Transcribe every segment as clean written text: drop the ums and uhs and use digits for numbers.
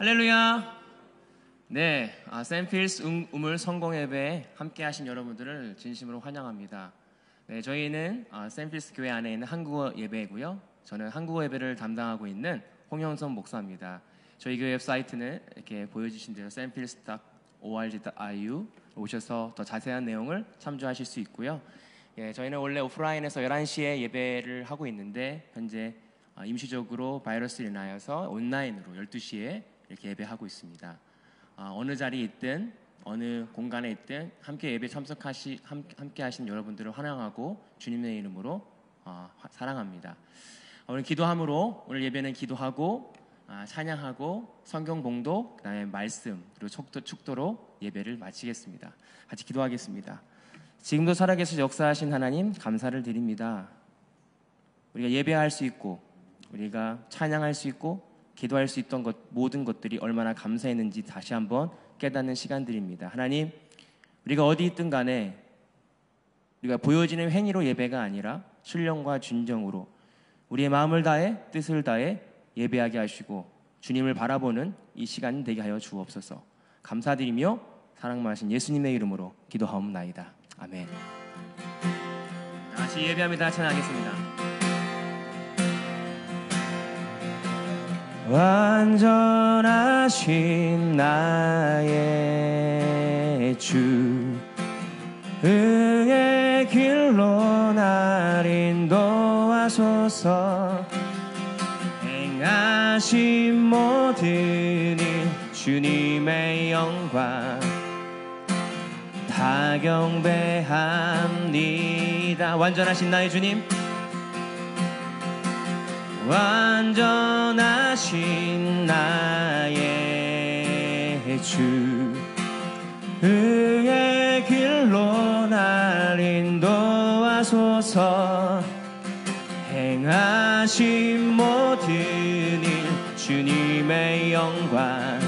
할렐루야. 네, 샌필스 우물 성공 예배에 함께 하신 여러분들을 진심으로 환영합니다. 네, 저희는 샌필스 교회 안에 있는 한국어 예배이고요. 저는 한국어 예배를 담당하고 있는 홍영선 목사입니다. 저희 교회 웹사이트는 이렇게 보여주신 대로 샌필스.org.ru 오셔서 더 자세한 내용을 참조하실 수 있고요. 예, 저희는 원래 오프라인에서 11시에 예배를 하고 있는데 현재 임시적으로 바이러스로 인하여서 온라인으로 12시에 이렇게 예배하고 있습니다. 어느 자리에 있든 어느 공간에 있든 함께 예배 함께 하신 여러분들을 환영하고 주님의 이름으로 사랑합니다. 오늘 기도함으로 오늘 예배는 기도하고 찬양하고 성경 봉독 그다음에 말씀 그리고 축도로 예배를 마치겠습니다. 같이 기도하겠습니다. 지금도 살아계셔 역사하신 하나님 감사를 드립니다. 우리가 예배할 수 있고 우리가 찬양할 수 있고 기도할 수 있던 모든 것들이 얼마나 감사했는지 다시 한번 깨닫는 시간들입니다. 하나님, 우리가 어디 있든 간에 우리가 보여지는 행위로 예배가 아니라 신령과 진정으로 우리의 마음을 다해 뜻을 다해 예배하게 하시고 주님을 바라보는 이 시간 되게 하여 주옵소서. 감사드리며 사랑 많으신 예수님의 이름으로 기도하옵나이다. 아멘. 다시 예배합니다. 찬양하겠습니다. 완전하신 나의 주 의의 길로 날 인도하소서. 행하신 모든 일 주님의 영광 다 경배합니다. 완전하신 나의 주님, 완전하신 나의 주 의의 길로 날 인도하소서. 행하신 모든 일 주님의 영광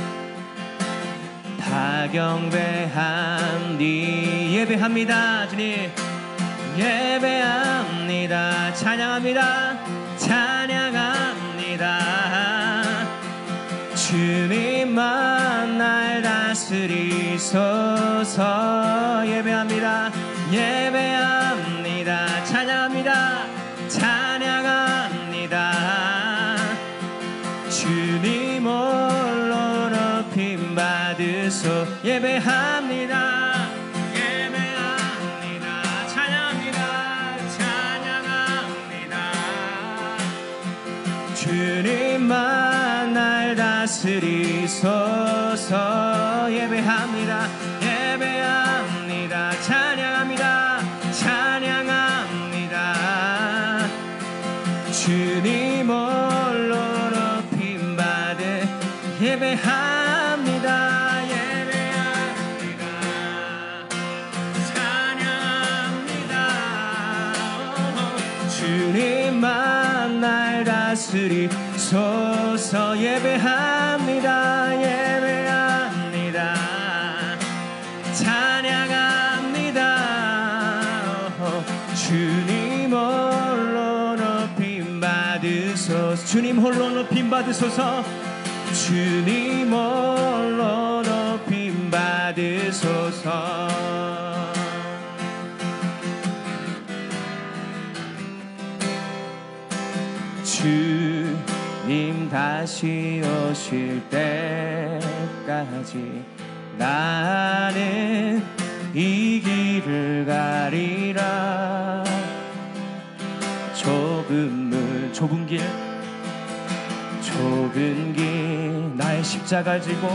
다 경배합니. 예배합니다. 주님 예배합니다. 찬양합니다. 찬양합니다. 주님만 날 다스리소서. 예배합니다. 예배합니다. 찬양합니다. 찬양합니다. 주님 홀로 높임 받으소. 예배합니다. 주님만 날 다스리소서. 예배합니다. 예배합니다. 찬양합니다. 찬양합니다. 주님 홀로 높임 받으. 예배합니다. 예배합니다. 찬양합니다. 주님만 날 다스리소서. 예배합니다. 예배합니다. 찬양합니다. 주님 홀로 높임 받으소서. 주님 홀로 높임 받으소서. 주님 홀로 높임 받으소서. 주님 다시 오실 때까지 나는 이 길을 가리라. 좁은 길 나의 십자가 지고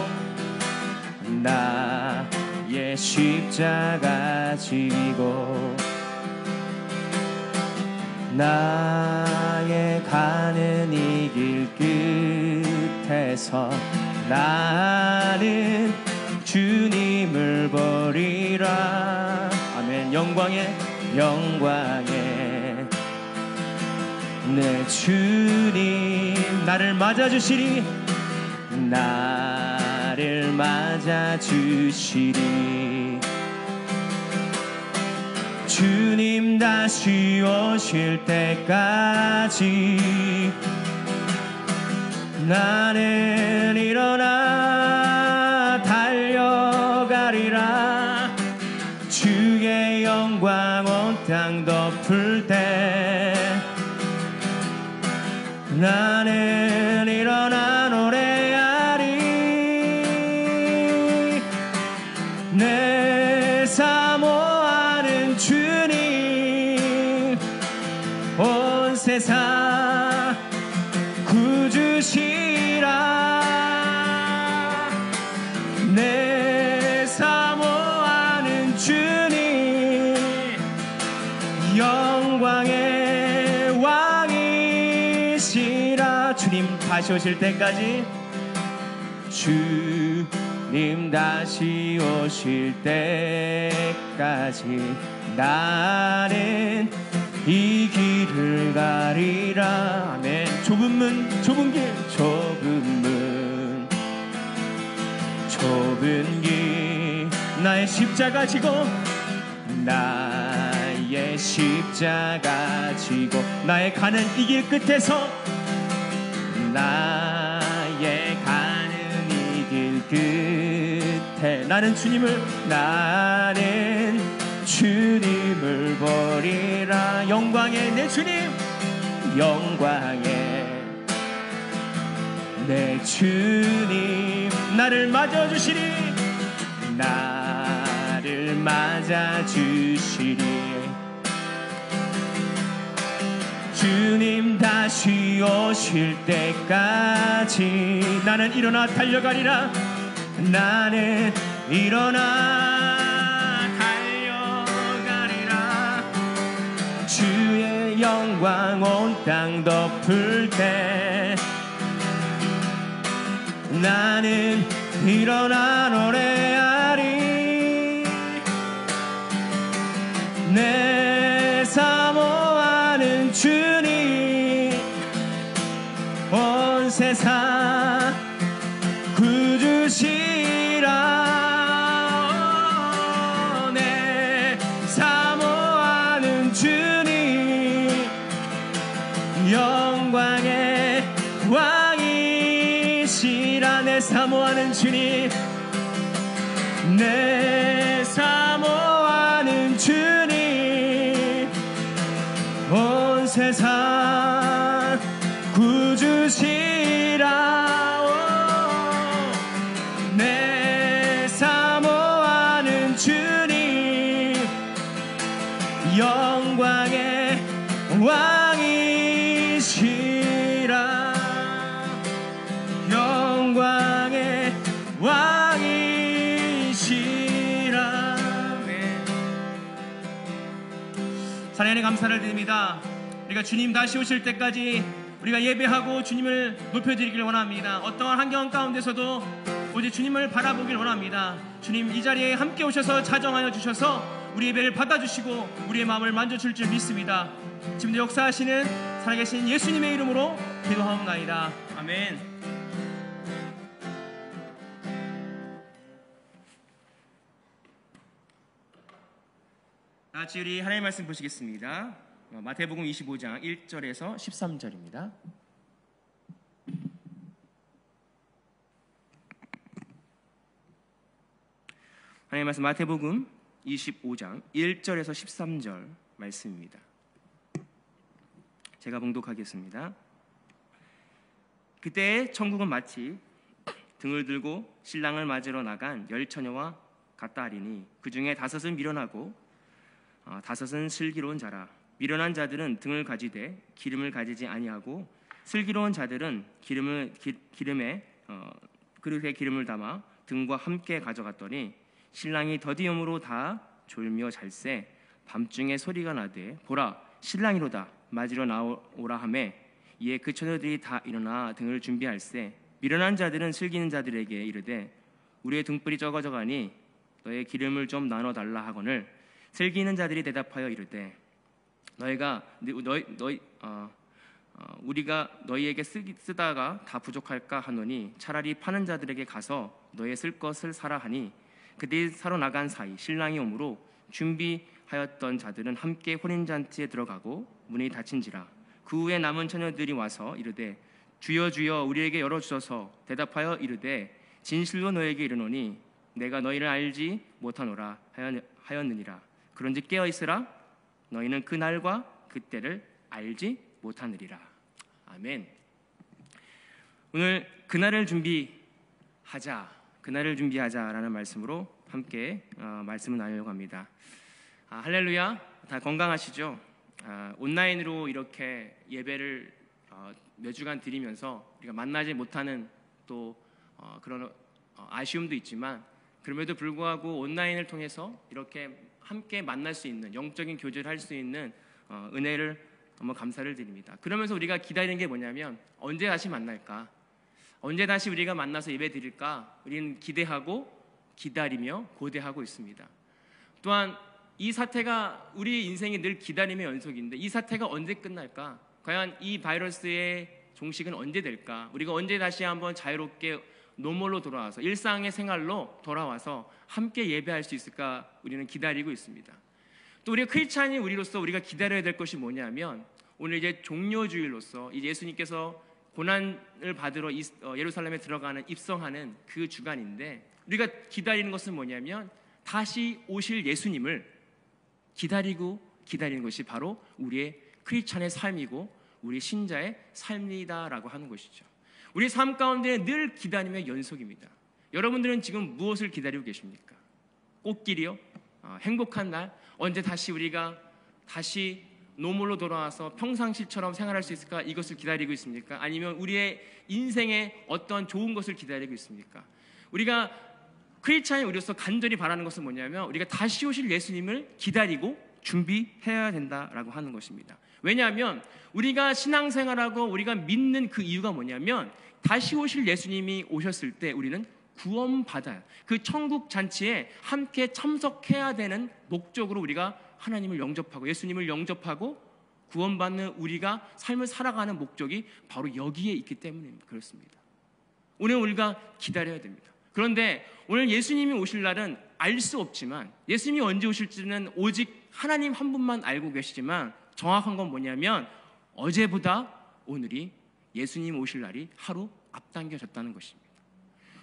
나의 십자가 지고 나의 가는 이 길 끝에서 나는 주님을 버리라. 아멘. 영광에 내 주님 나를 맞아주시리. 나를 맞아주시리. 주님 다시 오실 때까지 나는 일어나 가리라. 주의 영광 온 땅 덮을 때 나는 일어나 노래하리. 내 사모하는 주님 온 세상 구주시라. 내 사모하는 주님 영광의 왕이시라. 주님 다시 오실 때까지, 주님 다시 오실 때까지 나는 이 길을 가리라. 아멘. 좁은 문, 좁은 길, 좁은 문, 좁은 길, 나의 십자가 지고, 나의 십자가 지고, 나의 가는 이 길 끝에서, 나의 가는 이 길 끝에 나는 주님을 버리라. 영광의 내 주님, 영광의 내 주님 나를 맞아주시리. 나를 맞아주시리. 주님 다시 오실 때까지 나는 일어나 달려가리라. 나는 일어나 달려가리라. 주의 영광 온 땅 덮을 때 나는 일어나 노래하리. 내 사모하는 주님 온 세상 구주시라. 내 사모하는 주님 영광의 왕이시라. 내 사모하는 주님, 내 사모하는 주님 온 세상 구주시라. 내 사모하는 주님 영광의 왕이시라. 영광의 왕이시라. 네. 하나님의 감사를 드립니다. 우리가 주님 다시 오실 때까지 우리가 예배하고 주님을 높여드리길 원합니다. 어떠한 환경 가운데서도 오직 주님을 바라보길 원합니다. 주님 이 자리에 함께 오셔서 자정하여 주셔서 우리 예배를 받아주시고 우리의 마음을 만져줄 줄 믿습니다. 지금도 역사하시는 살아계신 예수님의 이름으로 기도하옵나이다. 아멘. 같이 우리 하나님의 말씀 보시겠습니다. 마태복음 25장 1절에서 13절입니다. 하나님의 말씀 마태복음 25장 1절에서 13절 말씀입니다. 제가 봉독하겠습니다. 그때 천국은 마치 등을 들고 신랑을 맞으러 나간 10처녀와 같다 하리니 그 중에 5은 미련하고 5은 슬기로운 자라. 미련한 자들은 등을 가지되 기름을 가지지 아니하고 슬기로운 자들은 기름에 그릇에 기름을 담아 등과 함께 가져갔더니 신랑이 더디음으로 다 졸며 잘새 밤중에 소리가 나되 보라 신랑이로다 맞으러 나오라 하매 이에 그 처녀들이 다 일어나 등을 준비할세 미련한 자들은 슬기는 자들에게 이르되 우리의 등불이 적어져가니 너의 기름을 좀 나눠달라 하거늘 슬기는 자들이 대답하여 이르되 우리가 너희에게 쓰다가 다 부족할까 하노니 차라리 파는 자들에게 가서 너의 쓸 것을 사라 하니 그들이 사러 나간 사이 신랑이 오므로 준비하였던 자들은 함께 혼인잔치에 들어가고 문이 닫힌지라. 그 후에 남은 처녀들이 와서 이르되 주여 주여 우리에게 열어주소서. 대답하여 이르되 진실로 너에게 이르노니 내가 너희를 알지 못하노라 하였느니라. 그런즉 깨어 있으라. 너희는 그 날과 그때를 알지 못하느니라. 아멘. 오늘 그날을 준비하자라는 말씀으로 함께 말씀을 나누려고 합니다. 할렐루야. 다 건강하시죠? 온라인으로 이렇게 예배를 몇 주간 드리면서 우리가 만나지 못하는 또 그런 아쉬움도 있지만, 그럼에도 불구하고 온라인을 통해서 이렇게 함께 만날 수 있는, 영적인 교제를 할 수 있는 은혜를 너무 감사를 드립니다. 그러면서 우리가 기다리는 게 뭐냐면, 언제 다시 만날까? 언제 다시 우리가 만나서 예배 드릴까? 우리는 기대하고 기다리며 고대하고 있습니다. 또한 이 사태가 우리 인생이 늘 기다림의 연속인데, 이 사태가 언제 끝날까? 과연 이 바이러스의 종식은 언제 될까? 우리가 언제 다시 한번 자유롭게 노멀로 돌아와서 일상의 생활로 돌아와서 함께 예배할 수 있을까? 우리는 기다리고 있습니다. 또 우리가 크리스찬이 우리로서 우리가 기다려야 될 것이 뭐냐면, 오늘 이제 종료주일로서 이제 예수님께서 고난을 받으러 예루살렘에 들어가는, 입성하는 그 주간인데, 우리가 기다리는 것은 뭐냐면 다시 오실 예수님을 기다리는 것이 바로 우리의 크리스찬의 삶이고 우리 신자의 삶이다라고 하는 것이죠. 우리 삶 가운데 늘 기다림의 연속입니다. 여러분들은 지금 무엇을 기다리고 계십니까? 꽃길이요? 행복한 날? 언제 다시 우리가 다시 노멀로 돌아와서 평상시처럼 생활할 수 있을까? 이것을 기다리고 있습니까? 아니면 우리의 인생에 어떤 좋은 것을 기다리고 있습니까? 우리가 크리스찬이 우리로서 간절히 바라는 것은 뭐냐면, 우리가 다시 오실 예수님을 기다리고 준비해야 된다라고 하는 것입니다. 왜냐하면 우리가 신앙생활하고 우리가 믿는 그 이유가 뭐냐면, 다시 오실 예수님이 오셨을 때 우리는 구원받아요. 그 천국 잔치에 함께 참석해야 되는 목적으로 우리가 하나님을 영접하고 예수님을 영접하고 구원받는 우리가 삶을 살아가는 목적이 바로 여기에 있기 때문에 그렇습니다. 오늘 우리가 기다려야 됩니다. 그런데 오늘 예수님이 오실 날은 알 수 없지만, 예수님이 언제 오실지는 오직 하나님 한 분만 알고 계시지만, 정확한 건 뭐냐면 어제보다 오늘이 예수님 오실 날이 하루 앞당겨졌다는 것입니다.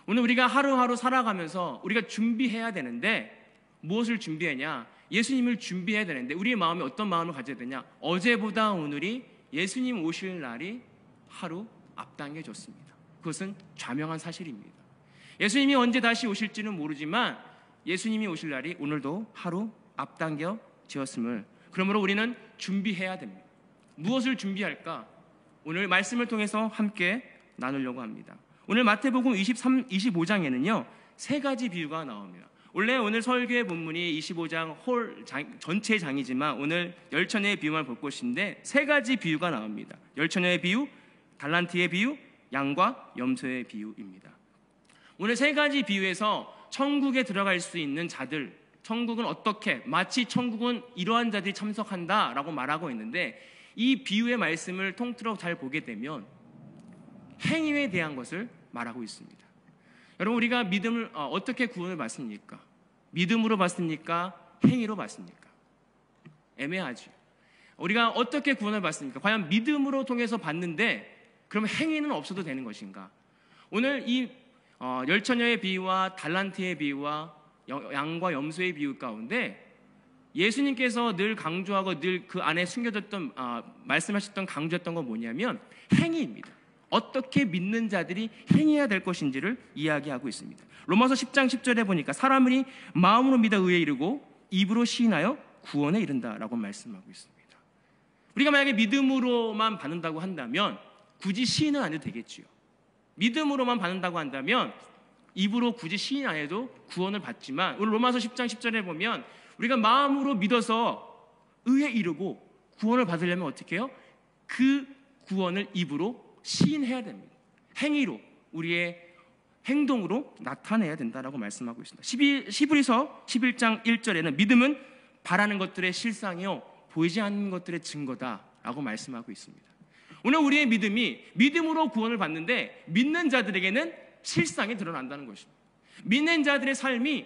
오늘 우리가 하루하루 살아가면서 우리가 준비해야 되는데, 무엇을 준비하냐? 예수님을 준비해야 되는데 우리의 마음이 어떤 마음을 가져야 되냐? 어제보다 오늘이 예수님 오실 날이 하루 앞당겨졌습니다. 그것은 좌명한 사실입니다. 예수님이 언제 다시 오실지는 모르지만 예수님이 오실 날이 오늘도 하루 앞당겨졌음을, 그러므로 우리는 준비해야 됩니다. 무엇을 준비할까? 오늘 말씀을 통해서 함께 나누려고 합니다. 오늘 마태복음 25장에는요 세 가지 비유가 나옵니다. 원래 오늘 설교의 본문이 25장 전체 장이지만 오늘 열처녀의 비유만 볼 것인데, 세 가지 비유가 나옵니다. 열처녀의 비유, 달란트의 비유, 양과 염소의 비유입니다. 오늘 세 가지 비유에서 천국에 들어갈 수 있는 자들, 천국은 어떻게, 마치 천국은 이러한 자들이 참석한다라고 말하고 있는데, 이 비유의 말씀을 통틀어 잘 보게 되면 행위에 대한 것을 말하고 있습니다. 여러분, 우리가 믿음을 어떻게 구원을 받습니까? 믿음으로 받습니까? 행위로 받습니까? 애매하죠. 우리가 어떻게 구원을 받습니까? 과연 믿음으로 통해서 받는데 그러면 행위는 없어도 되는 것인가? 오늘 이 열처녀의 비유와 달란트의 비유와 양과 염소의 비유 가운데 예수님께서 늘 강조하고 늘 그 안에 숨겨졌던 말씀하셨던 강조했던 건 뭐냐면 행위입니다. 어떻게 믿는 자들이 행해야 될 것인지를 이야기하고 있습니다. 로마서 10장 10절에 보니까 사람이 마음으로 믿어 의에 이르고 입으로 시인하여 구원에 이른다라고 말씀하고 있습니다. 우리가 만약에 믿음으로만 받는다고 한다면 굳이 시인은 안 해도 되겠지요. 믿음으로만 받는다고 한다면 입으로 굳이 시인 안 해도 구원을 받지만, 오늘 로마서 10장 10절에 보면 우리가 마음으로 믿어서 의에 이르고 구원을 받으려면 어떻게 해요? 그 구원을 입으로 시인해야 됩니다. 행위로, 우리의 행동으로 나타내야 된다라고 말씀하고 있습니다. 히브리서 11장 1절에는 믿음은 바라는 것들의 실상이요 보이지 않는 것들의 증거다라고 말씀하고 있습니다. 오늘 우리의 믿음이 믿음으로 구원을 받는데 믿는 자들에게는 실상이 드러난다는 것입니다. 믿는 자들의 삶이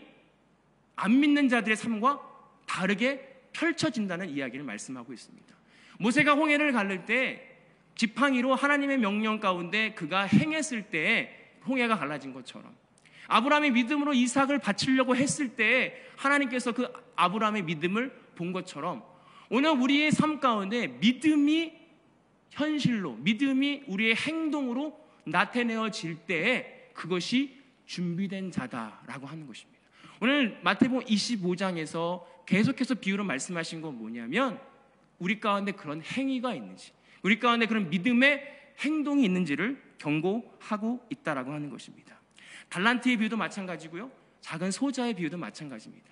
안 믿는 자들의 삶과 다르게 펼쳐진다는 이야기를 말씀하고 있습니다. 모세가 홍해를 갈릴 때 지팡이로 하나님의 명령 가운데 그가 행했을 때에 홍해가 갈라진 것처럼, 아브라함이 믿음으로 이삭을 바치려고 했을 때 하나님께서 그 아브라함의 믿음을 본 것처럼 오늘 우리의 삶 가운데 믿음이 현실로, 믿음이 우리의 행동으로 나타내어질 때에 그것이 준비된 자다라고 하는 것입니다. 오늘 마태복음 25장에서 계속해서 비유로 말씀하신 건 뭐냐면 우리 가운데 그런 행위가 있는지, 우리 가운데 그런 믿음의 행동이 있는지를 경고하고 있다라고 하는 것입니다. 달란트의 비유도 마찬가지고요, 작은 소자의 비유도 마찬가지입니다.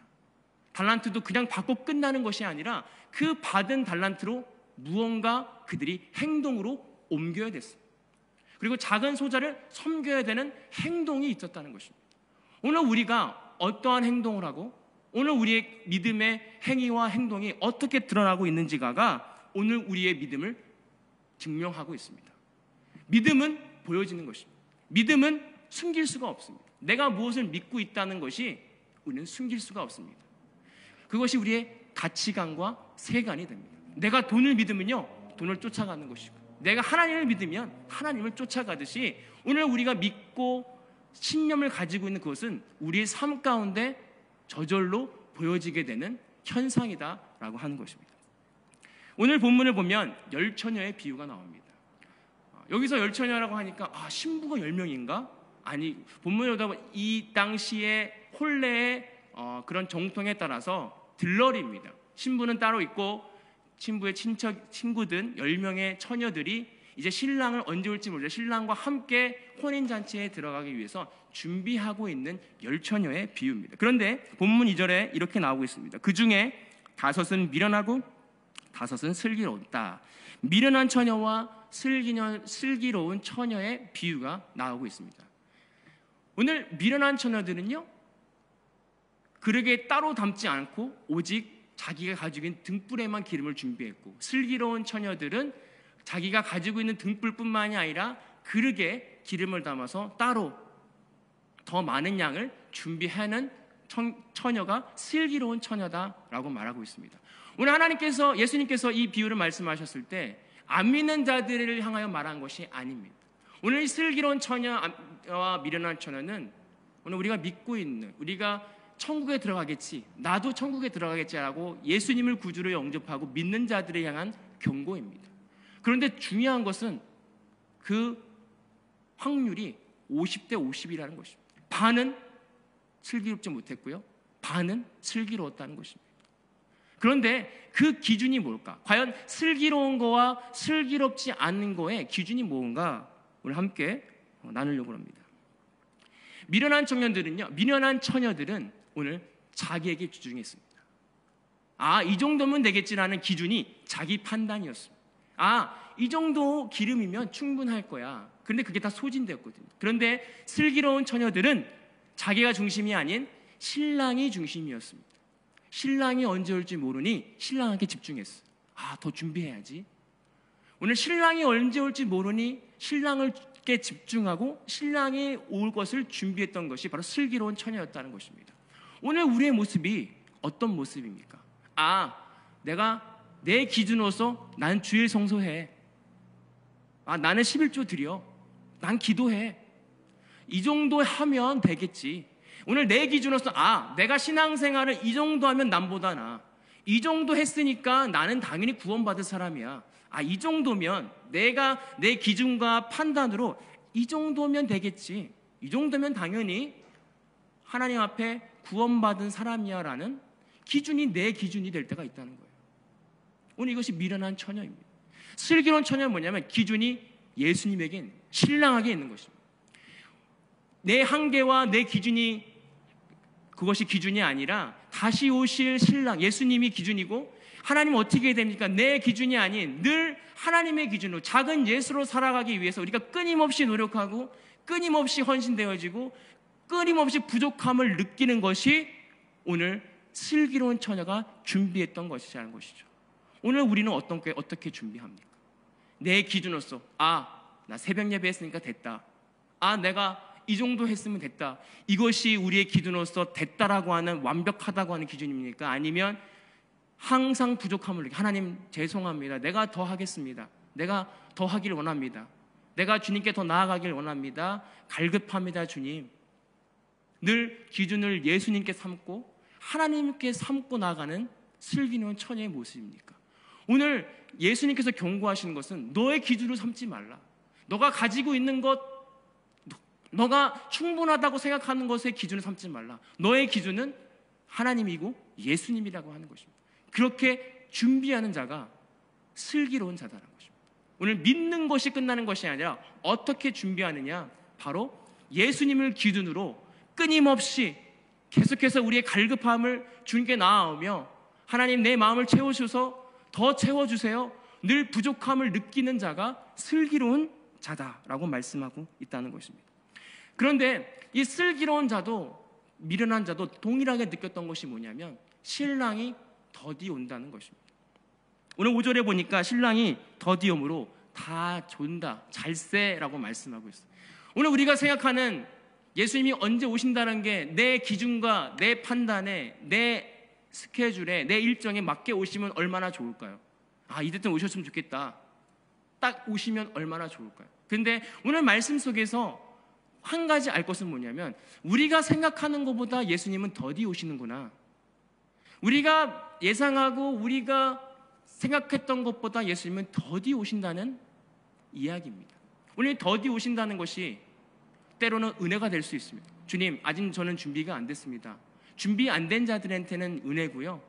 달란트도 그냥 받고 끝나는 것이 아니라 그 받은 달란트로 무언가 그들이 행동으로 옮겨야 됐습니다. 그리고 작은 소자를 섬겨야 되는 행동이 있었다는 것입니다. 오늘 우리가 어떠한 행동을 하고 오늘 우리의 믿음의 행위와 행동이 어떻게 드러나고 있는지가 오늘 우리의 믿음을 증명하고 있습니다. 믿음은 보여지는 것입니다. 믿음은 숨길 수가 없습니다. 내가 무엇을 믿고 있다는 것이 우리는 숨길 수가 없습니다. 그것이 우리의 가치관과 세관이 됩니다. 내가 돈을 믿으면요, 돈을 쫓아가는 것이고, 내가 하나님을 믿으면 하나님을 쫓아가듯이 오늘 우리가 믿고 신념을 가지고 있는 그것은 우리의 삶 가운데 저절로 보여지게 되는 현상이다라고 하는 것입니다. 오늘 본문을 보면 열처녀의 비유가 나옵니다. 여기서 열처녀라고 하니까 신부가 10명인가? 아니, 본문에 보다 이 당시에 혼례의 그런 정통에 따라서 들러리입니다. 신부는 따로 있고 신부의 친구든 10명의 처녀들이 이제 신랑을 언제 올지 모르죠. 신랑과 함께 혼인잔치에 들어가기 위해서 준비하고 있는 열처녀의 비유입니다. 그런데 본문 2절에 이렇게 나오고 있습니다. 그 중에 5은 미련하고 5은 슬기로웠다. 미련한 처녀와 슬기로운 처녀의 비유가 나오고 있습니다. 오늘 미련한 처녀들은요, 그릇에 따로 담지 않고 오직 자기가 가지고 있는 등불에만 기름을 준비했고, 슬기로운 처녀들은 자기가 가지고 있는 등불뿐만이 아니라 그릇에 기름을 담아서 따로 더 많은 양을 준비하는 처녀가 슬기로운 처녀다라고 말하고 있습니다. 오늘 예수님께서 이 비유를 말씀하셨을 때 안 믿는 자들을 향하여 말한 것이 아닙니다. 오늘 이 슬기로운 처녀와 미련한 처녀는 오늘 우리가 믿고 있는, 우리가 천국에 들어가겠지, 나도 천국에 들어가겠지라고 예수님을 구주로 영접하고 믿는 자들을 향한 경고입니다. 그런데 중요한 것은 그 확률이 50대 50이라는 것입니다. 반은 슬기롭지 못했고요, 반은 슬기로웠다는 것입니다. 그런데 그 기준이 뭘까? 과연 슬기로운 거와 슬기롭지 않은 거의 기준이 뭔가 오늘 함께 나누려고 합니다. 미련한 처녀들은 오늘 자기에게 집중했습니다. 이 정도면 되겠지라는 기준이 자기 판단이었습니다. 이 정도 기름이면 충분할 거야. 그런데 그게 다 소진되었거든요. 그런데 슬기로운 처녀들은 자기가 중심이 아닌 신랑이 중심이었습니다. 신랑이 언제 올지 모르니 신랑에게 집중했어. 더 준비해야지. 오늘 신랑이 언제 올지 모르니 신랑에게 집중하고 신랑이 올 것을 준비했던 것이 바로 슬기로운 처녀였다는 것입니다. 오늘 우리의 모습이 어떤 모습입니까? 내가 내 기준으로서 나는 주일 성소해. 나는 11조 드려. 난 기도해. 이 정도 하면 되겠지. 오늘 내 기준으로서 내가 신앙생활을 이 정도 하면 남보다 나아. 이 정도 했으니까 나는 당연히 구원받을 사람이야. 이 정도면 내가 내 기준과 판단으로 이 정도면 되겠지. 이 정도면 당연히 하나님 앞에 구원받은 사람이야 라는 기준이 내 기준이 될 때가 있다는 거예요. 오늘 이것이 미련한 처녀입니다. 슬기로운 처녀는 뭐냐면 기준이 예수님에게, 신랑에게 있는 것입니다. 내 한계와 내 기준이 그것이 기준이 아니라 다시 오실 신랑 예수님이 기준이고, 하나님은 어떻게 해야 됩니까? 내 기준이 아닌 늘 하나님의 기준으로 작은 예수로 살아가기 위해서 우리가 끊임없이 노력하고 끊임없이 헌신되어지고 끊임없이 부족함을 느끼는 것이 오늘 슬기로운 처녀가 준비했던 것이라는 것이죠. 오늘 우리는 어떻게 준비합니까? 내 기준으로서 나 새벽 예배 했으니까 됐다. 내가 이 정도 했으면 됐다. 이것이 우리의 기준으로서 됐다라고 하는, 완벽하다고 하는 기준입니까? 아니면 항상 부족함을 느끼고 하나님 죄송합니다. 내가 더 하겠습니다. 내가 더 하길 원합니다. 내가 주님께 더 나아가길 원합니다. 갈급합니다, 주님. 늘 기준을 예수님께 삼고 하나님께 삼고 나가는 슬기로운 처녀의 모습입니까? 오늘 예수님께서 경고하시는 것은 너의 기준을 삼지 말라. 너가 가지고 있는 것, 너가 충분하다고 생각하는 것의 기준을 삼지 말라. 너의 기준은 하나님이고 예수님이라고 하는 것입니다. 그렇게 준비하는 자가 슬기로운 자다라는 것입니다. 오늘 믿는 것이 끝나는 것이 아니라 어떻게 준비하느냐, 바로 예수님을 기준으로 끊임없이 계속해서 우리의 갈급함을 주님께 나아오며 하나님 내 마음을 채워주셔서 더 채워주세요. 늘 부족함을 느끼는 자가 슬기로운 자다라고 말씀하고 있다는 것입니다. 그런데 이 슬기로운 자도 미련한 자도 동일하게 느꼈던 것이 뭐냐면 신랑이 더디 온다는 것입니다. 오늘 5절에 보니까 신랑이 더디 오므로 다 존다, 잘세라고 말씀하고 있어요. 오늘 우리가 생각하는 예수님이 언제 오신다는 게 내 기준과 내 판단에, 내 스케줄에, 내 일정에 맞게 오시면 얼마나 좋을까요? 아, 이때쯤 오셨으면 좋겠다. 딱 오시면 얼마나 좋을까요? 근데 오늘 말씀 속에서 한 가지 알 것은 뭐냐면 우리가 생각하는 것보다 예수님은 더디 오시는구나. 우리가 예상하고 우리가 생각했던 것보다 예수님은 더디 오신다는 이야기입니다. 오늘 더디 오신다는 것이 때로는 은혜가 될 수 있습니다. 주님, 아직 저는 준비가 안 됐습니다. 준비 안 된 자들한테는 은혜고요.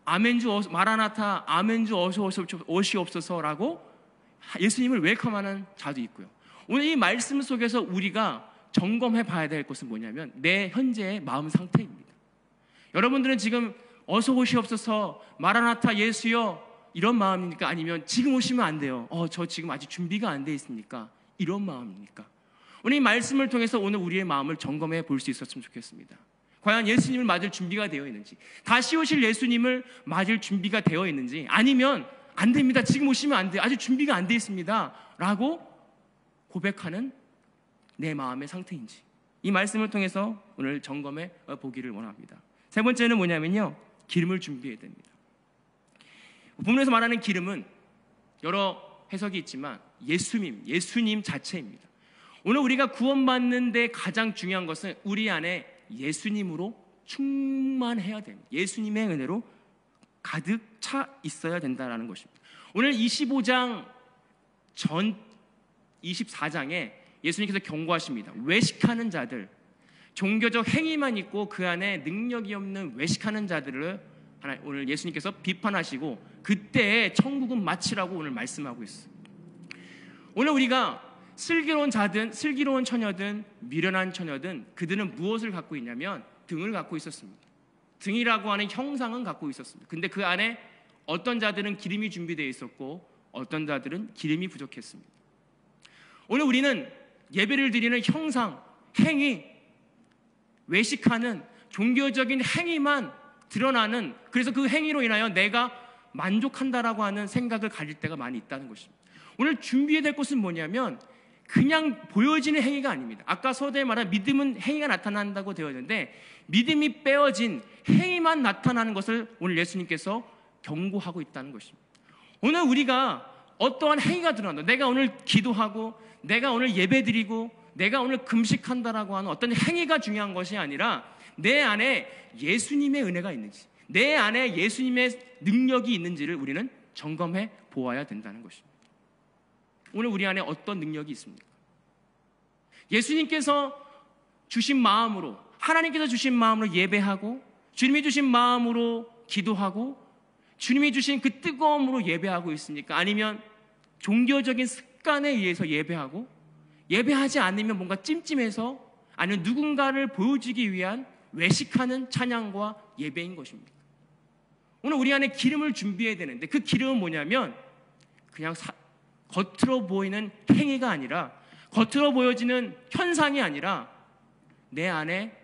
아멘주 마라나타, 아멘주 어서 오시옵소서라고 예수님을 웰컴하는 자도 있고요. 오늘 이 말씀 속에서 우리가 점검해 봐야 될 것은 뭐냐면 내 현재의 마음 상태입니다. 여러분들은 지금 어서 오시옵소서, 마라나타 예수여 이런 마음입니까? 아니면 지금 오시면 안 돼요. 저 지금 아직 준비가 안 돼 있습니까? 이런 마음입니까? 오늘 이 말씀을 통해서 오늘 우리의 마음을 점검해 볼 수 있었으면 좋겠습니다. 과연 예수님을 맞을 준비가 되어 있는지, 다시 오실 예수님을 맞을 준비가 되어 있는지, 아니면 안 됩니다. 지금 오시면 안 돼요. 아직 준비가 안 돼 있습니다. 라고 고백하는 내 마음의 상태인지, 이 말씀을 통해서 오늘 점검해 보기를 원합니다. 세 번째는 뭐냐면요, 기름을 준비해야 됩니다. 본문에서 말하는 기름은 여러 해석이 있지만 예수님 자체입니다. 오늘 우리가 구원받는 데 가장 중요한 것은 우리 안에 예수님으로 충만해야 됩니다. 예수님의 은혜로 가득 차 있어야 된다는 것입니다. 오늘 25장 전 24장에 예수님께서 경고하십니다. 외식하는 자들, 종교적 행위만 있고 그 안에 능력이 없는 외식하는 자들을 오늘 예수님께서 비판하시고 그때의 천국은 마치라고 오늘 말씀하고 있어요. 오늘 우리가 슬기로운 자든 슬기로운 처녀든 미련한 처녀든 그들은 무엇을 갖고 있냐면 등을 갖고 있었습니다. 등이라고 하는 형상은 갖고 있었습니다. 근데 그 안에 어떤 자들은 기름이 준비되어 있었고 어떤 자들은 기름이 부족했습니다. 오늘 우리는 예배를 드리는 형상, 행위, 외식하는 종교적인 행위만 드러나는, 그래서 그 행위로 인하여 내가 만족한다라고 하는 생각을 가질 때가 많이 있다는 것입니다. 오늘 준비해야 될 것은 뭐냐면 그냥 보여지는 행위가 아닙니다. 아까 서두에 말한 믿음은 행위가 나타난다고 되어 있는데 믿음이 빼어진 행위만 나타나는 것을 오늘 예수님께서 경고하고 있다는 것입니다. 오늘 우리가 어떠한 행위가 드러난다, 내가 오늘 기도하고 내가 오늘 예배드리고 내가 오늘 금식한다라고 하는 어떤 행위가 중요한 것이 아니라 내 안에 예수님의 은혜가 있는지, 내 안에 예수님의 능력이 있는지를 우리는 점검해 보아야 된다는 것입니다. 오늘 우리 안에 어떤 능력이 있습니까? 예수님께서 주신 마음으로, 하나님께서 주신 마음으로 예배하고 주님이 주신 마음으로 기도하고 주님이 주신 그 뜨거움으로 예배하고 있습니까? 아니면 종교적인 습관에 의해서 예배하고 예배하지 않으면 뭔가 찜찜해서, 아니면 누군가를 보여주기 위한 외식하는 찬양과 예배인 것입니다. 오늘 우리 안에 기름을 준비해야 되는데 그 기름은 뭐냐면 그냥 겉으로 보이는 행위가 아니라, 겉으로 보여지는 현상이 아니라 내 안에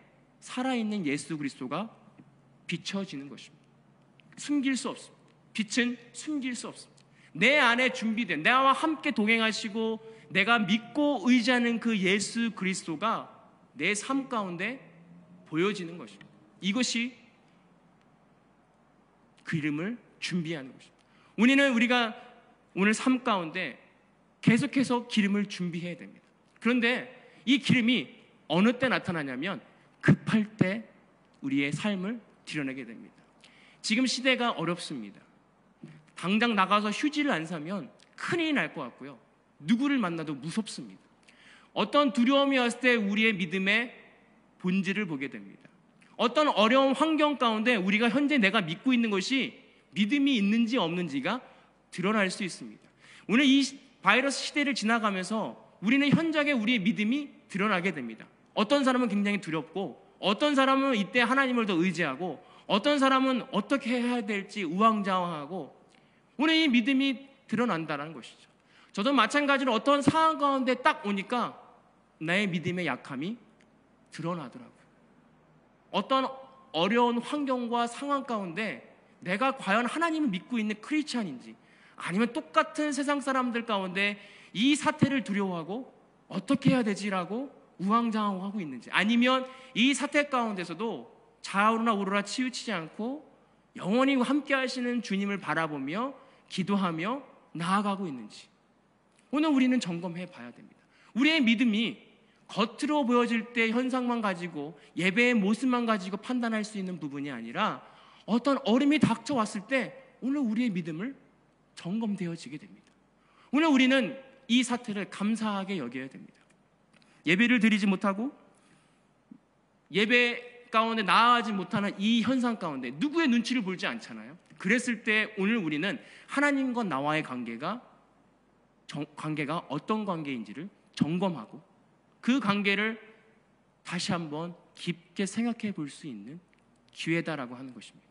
살아있는 예수 그리스도가 비춰지는 것입니다. 숨길 수 없습니다. 빛은 숨길 수 없습니다. 내 안에 준비된, 나와 함께 동행하시고 내가 믿고 의지하는 그 예수 그리스도가 내 삶 가운데 보여지는 것입니다. 이것이 기름을 준비하는 것입니다. 우리가 오늘 삶 가운데 계속해서 기름을 준비해야 됩니다. 그런데 이 기름이 어느 때 나타나냐면 급할 때 우리의 삶을 드러내게 됩니다. 지금 시대가 어렵습니다. 당장 나가서 휴지를 안 사면 큰일이 날 것 같고요. 누구를 만나도 무섭습니다. 어떤 두려움이 왔을 때 우리의 믿음의 본질을 보게 됩니다. 어떤 어려운 환경 가운데 우리가 현재 내가 믿고 있는 것이 믿음이 있는지 없는지가 드러날 수 있습니다. 오늘 이 바이러스 시대를 지나가면서 우리는 현장에 우리의 믿음이 드러나게 됩니다. 어떤 사람은 굉장히 두렵고, 어떤 사람은 이때 하나님을 더 의지하고, 어떤 사람은 어떻게 해야 될지 우왕좌왕하고, 오늘 이 믿음이 드러난다는 것이죠. 저도 마찬가지로 어떤 상황 가운데 딱 오니까 나의 믿음의 약함이 드러나더라고요. 어떤 어려운 환경과 상황 가운데 내가 과연 하나님을 믿고 있는 크리스찬인지, 아니면 똑같은 세상 사람들 가운데 이 사태를 두려워하고 어떻게 해야 되지라고 우왕좌왕하고 있는지, 아니면 이 사태 가운데서도 좌우나 우로라 치우치지 않고 영원히 함께 하시는 주님을 바라보며 기도하며 나아가고 있는지, 오늘 우리는 점검해 봐야 됩니다. 우리의 믿음이 겉으로 보여질 때 현상만 가지고, 예배의 모습만 가지고 판단할 수 있는 부분이 아니라 어떤 어려움이 닥쳐왔을 때 오늘 우리의 믿음을 점검되어지게 됩니다. 오늘 우리는 이 사태를 감사하게 여겨야 됩니다. 예배를 드리지 못하고 예배 가운데 나아가지 못하는 이 현상 가운데 누구의 눈치를 보지 않잖아요. 그랬을 때 오늘 우리는 하나님과 나와의 관계가 어떤 관계인지를 점검하고 그 관계를 다시 한번 깊게 생각해 볼 수 있는 기회다라고 하는 것입니다.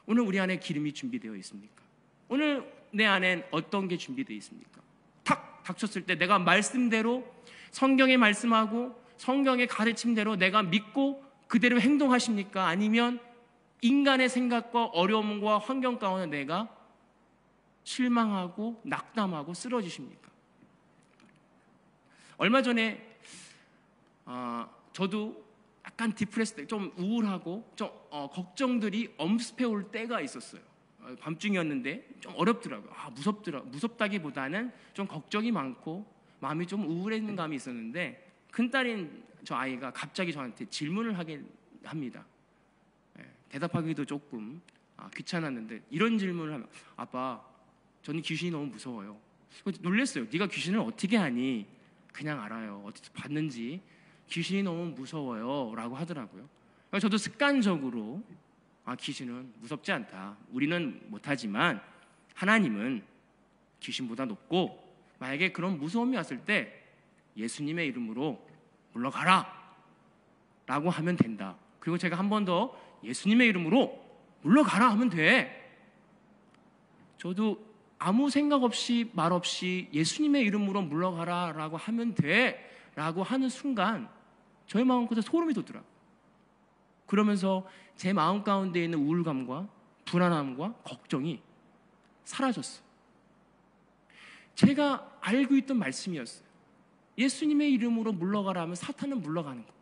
오늘 우리 안에 기름이 준비되어 있습니까? 오늘 내 안엔 어떤 게 준비되어 있습니까? 탁 닥쳤을 때 내가 말씀대로, 성경의 말씀하고 성경의 가르침대로 내가 믿고 그대로 행동하십니까? 아니면 인간의 생각과 어려움과 환경 가운데 내가 실망하고 낙담하고 쓰러지십니까? 얼마 전에 저도 약간 디프레스, 좀 우울하고 좀 걱정들이 엄습해 올 때가 있었어요. 밤중이었는데 좀 어렵더라고요. 무섭다기보다는 좀 걱정이 많고 마음이 좀 우울해지는 감이 있었는데, 큰딸인 저 아이가 갑자기 저한테 질문을 하게 합니다. 대답하기도 조금 귀찮았는데 이런 질문을 하면, 아빠, 저는 귀신이 너무 무서워요. 놀랬어요. 네가 귀신을 어떻게 아니? 그냥 알아요. 어디서 봤는지. 귀신이 너무 무서워요 라고 하더라고요. 저도 습관적으로 귀신은 무섭지 않다, 우리는 못하지만 하나님은 귀신보다 높고, 만약에 그런 무서움이 왔을 때 예수님의 이름으로 물러가라 라고 하면 된다. 그리고 제가 한 번 더 예수님의 이름으로 물러가라 하면 돼. 저도 아무 생각 없이 말 없이 예수님의 이름으로 물러가라 라고 하면 돼 라고 하는 순간 저의 마음속에 소름이 돋더라고요. 그러면서 제 마음 가운데 있는 우울감과 불안함과 걱정이 사라졌어요. 제가 알고 있던 말씀이었어요. 예수님의 이름으로 물러가라 하면 사탄은 물러가는 거.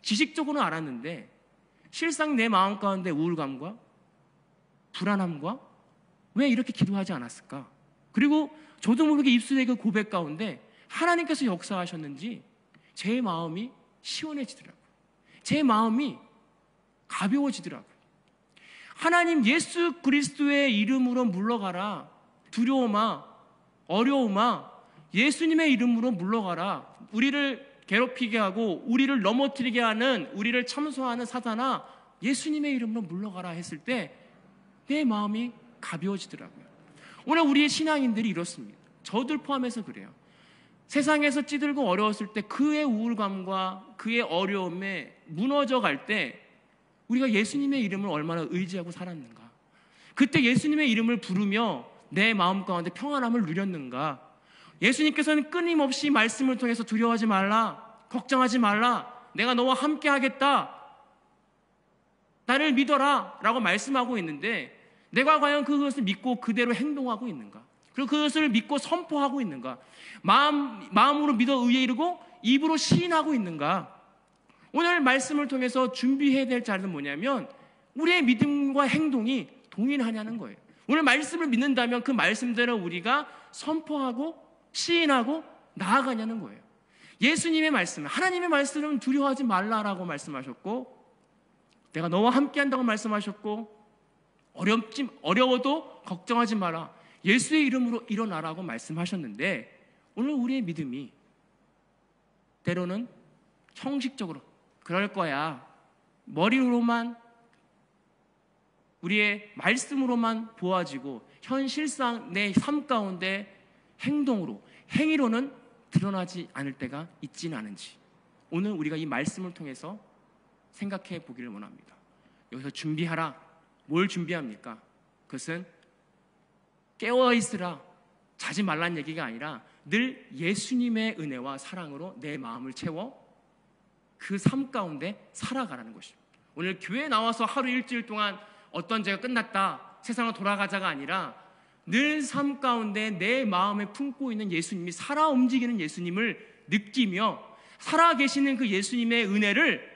지식적으로는 알았는데 실상 내 마음 가운데 우울감과 불안함과 왜 이렇게 기도하지 않았을까? 그리고 저도 모르게 입술의 그 고백 가운데 하나님께서 역사하셨는지 제 마음이 시원해지더라고요. 제 마음이 가벼워지더라고요. 하나님 예수 그리스도의 이름으로 물러가라. 두려움아, 어려움아, 예수님의 이름으로 물러가라. 우리를 괴롭히게 하고 우리를 넘어뜨리게 하는, 우리를 참소하는 사단아, 예수님의 이름으로 물러가라 했을 때 내 마음이 가벼워지더라고요. 오늘 우리의 신앙인들이 이렇습니다. 저들 포함해서 그래요. 세상에서 찌들고 어려웠을 때 그의 우울감과 그의 어려움에 무너져 갈 때 우리가 예수님의 이름을 얼마나 의지하고 살았는가, 그때 예수님의 이름을 부르며 내 마음 가운데 평안함을 누렸는가. 예수님께서는 끊임없이 말씀을 통해서 두려워하지 말라, 걱정하지 말라, 내가 너와 함께 하겠다, 나를 믿어라 라고 말씀하고 있는데 내가 과연 그것을 믿고 그대로 행동하고 있는가? 그리고 그것을 믿고 선포하고 있는가? 마음으로 믿어 의에 이르고 입으로 시인하고 있는가? 오늘 말씀을 통해서 준비해야 될 자리는 뭐냐면 우리의 믿음과 행동이 동일하냐는 거예요. 오늘 말씀을 믿는다면 그 말씀대로 우리가 선포하고 시인하고 나아가냐는 거예요. 예수님의 말씀, 하나님의 말씀은 두려워하지 말라라고 말씀하셨고, 내가 너와 함께한다고 말씀하셨고, 어려워도 걱정하지 마라, 예수의 이름으로 일어나라고 말씀하셨는데, 오늘 우리의 믿음이 때로는 형식적으로 그럴 거야, 머리로만, 우리의 말씀으로만 보아지고 현실상 내 삶 가운데 행동으로, 행위로는 드러나지 않을 때가 있지는 않은지, 오늘 우리가 이 말씀을 통해서 생각해 보기를 원합니다. 여기서 준비하라, 뭘 준비합니까? 그것은 깨어있으라, 자지 말라는 얘기가 아니라 늘 예수님의 은혜와 사랑으로 내 마음을 채워 그 삶 가운데 살아가라는 것입니다. 오늘 교회에 나와서 하루 일주일 동안 어떤 죄가 끝났다, 세상으로 돌아가자가 아니라 늘 삶 가운데 내 마음에 품고 있는 예수님이, 살아 움직이는 예수님을 느끼며 살아계시는 그 예수님의 은혜를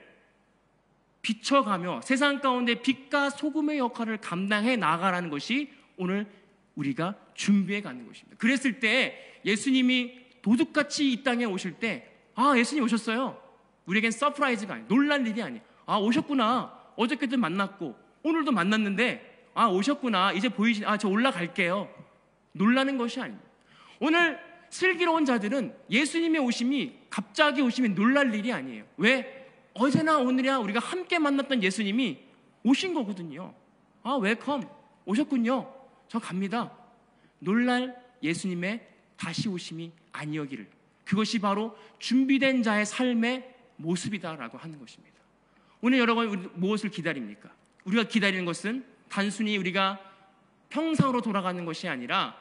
비춰가며 세상 가운데 빛과 소금의 역할을 감당해 나가라는 것이 오늘 우리가 준비해 가는 것입니다. 그랬을 때 예수님이 도둑같이 이 땅에 오실 때, 예수님 오셨어요, 우리에겐 서프라이즈가 아니에요, 놀랄 일이 아니에요. 오셨구나, 어저께도 만났고 오늘도 만났는데 오셨구나, 이제 저 올라갈게요, 놀라는 것이 아닙니다. 오늘 슬기로운 자들은 예수님의 오심이, 갑자기 오심이 놀랄 일이 아니에요. 왜? 어제나 오늘이야 우리가 함께 만났던 예수님이 오신 거거든요. 웰컴, 오셨군요, 저 갑니다. 놀랄 예수님의 다시 오심이 아니었기를, 그것이 바로 준비된 자의 삶의 모습이다라고 하는 것입니다. 오늘 여러분, 무엇을 기다립니까? 우리가 기다리는 것은 단순히 우리가 평상으로 돌아가는 것이 아니라,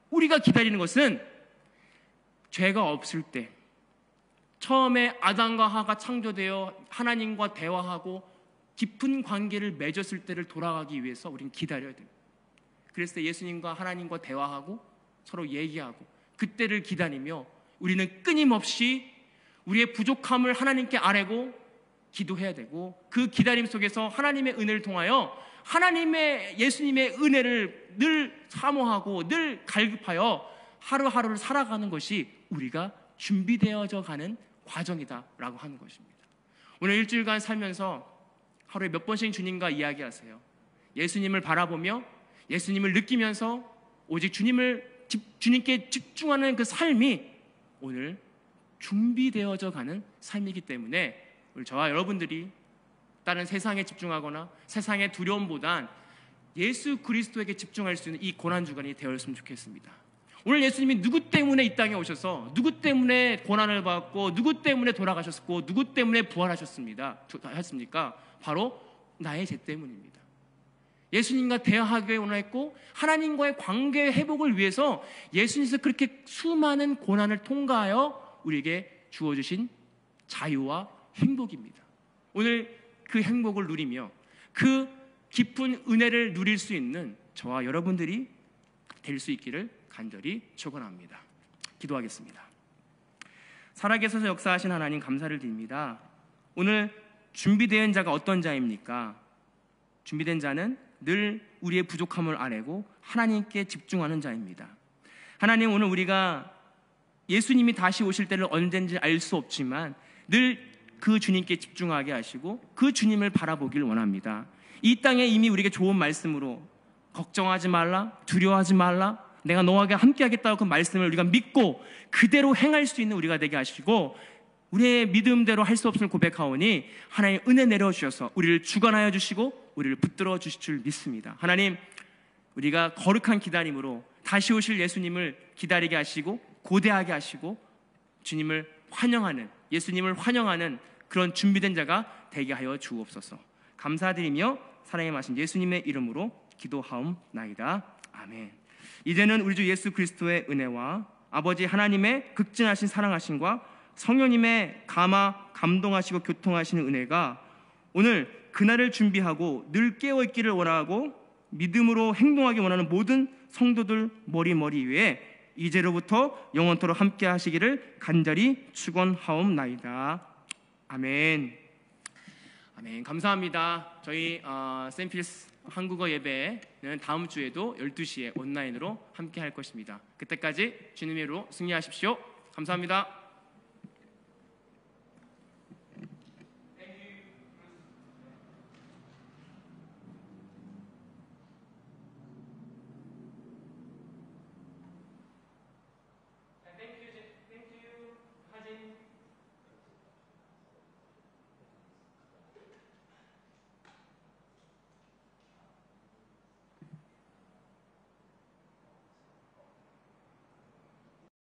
우리가 기다리는 것은 죄가 없을 때, 처음에 아담과 하가 창조되어 하나님과 대화하고 깊은 관계를 맺었을 때를 돌아가기 위해서 우리는 기다려야 됩니다. 그랬을 때 예수님과 하나님과 대화하고 서로 얘기하고 그때를 기다리며 우리는 끊임없이 우리의 부족함을 하나님께 아뢰고 기도해야 되고, 그 기다림 속에서 하나님의 은혜를 통하여 예수님의 은혜를 늘 사모하고 늘 갈급하여 하루하루를 살아가는 것이 우리가 준비되어져 가는 과정이다라고 하는 것입니다. 오늘 일주일간 살면서 하루에 몇 번씩 주님과 이야기하세요. 예수님을 바라보며 예수님을 느끼면서 오직 주님께 집중하는 그 삶이 오늘 준비되어져 가는 삶이기 때문에, 우리 저와 여러분들이 다른 세상에 집중하거나 세상의 두려움보단 예수 그리스도에게 집중할 수 있는 이 고난주간이 되었으면 좋겠습니다. 오늘 예수님이 누구 때문에 이 땅에 오셔서 누구 때문에 고난을 받고 누구 때문에 돌아가셨고 누구 때문에 부활하셨습니까? 바로 나의 죄 때문입니다. 예수님과 대화하기 원했고 하나님과의 관계 회복을 위해서 예수님께서 그렇게 수많은 고난을 통과하여 우리에게 주어주신 자유와 행복입니다. 오늘 그 행복을 누리며 그 깊은 은혜를 누릴 수 있는 저와 여러분들이 될 수 있기를 간절히 축원합니다. 기도하겠습니다. 살아계셔서 역사하신 하나님, 감사를 드립니다. 오늘 준비된 자가 어떤 자입니까? 준비된 자는 늘 우리의 부족함을 아뢰고 하나님께 집중하는 자입니다. 하나님, 오늘 우리가 예수님이 다시 오실 때를 언젠지 알 수 없지만 늘 그 주님께 집중하게 하시고 그 주님을 바라보길 원합니다. 이 땅에 이미 우리에게 좋은 말씀으로 걱정하지 말라, 두려워하지 말라, 내가 너와 함께 하겠다고 그 말씀을 우리가 믿고 그대로 행할 수 있는 우리가 되게 하시고, 우리의 믿음대로 할 수 없음을 고백하오니 하나님 은혜 내려주셔서 우리를 주관하여 주시고 우리를 붙들어 주실 줄 믿습니다. 하나님, 우리가 거룩한 기다림으로 다시 오실 예수님을 기다리게 하시고 고대하게 하시고 주님을 환영하는, 예수님을 환영하는 그런 준비된 자가 되게 하여 주옵소서. 감사드리며 사랑의 마신 예수님의 이름으로 기도하옵나이다. 아멘. 이제는 우리 주 예수 그리스도의 은혜와 아버지 하나님의 극진하신 사랑하심과 성령님의 감동하시고 교통하시는 은혜가 오늘 그날을 준비하고 늘 깨어있기를 원하고 믿음으로 행동하기 원하는 모든 성도들 머리 위에 이제로부터 영원토록 함께 하시기를 간절히 축원하옵나이다. 아멘. 아멘. 감사합니다. 저희 샘필스 한국어 예배는 다음 주에도 12시에 온라인으로 함께 할 것입니다. 그때까지 주님의 이름으로 승리하십시오. 감사합니다.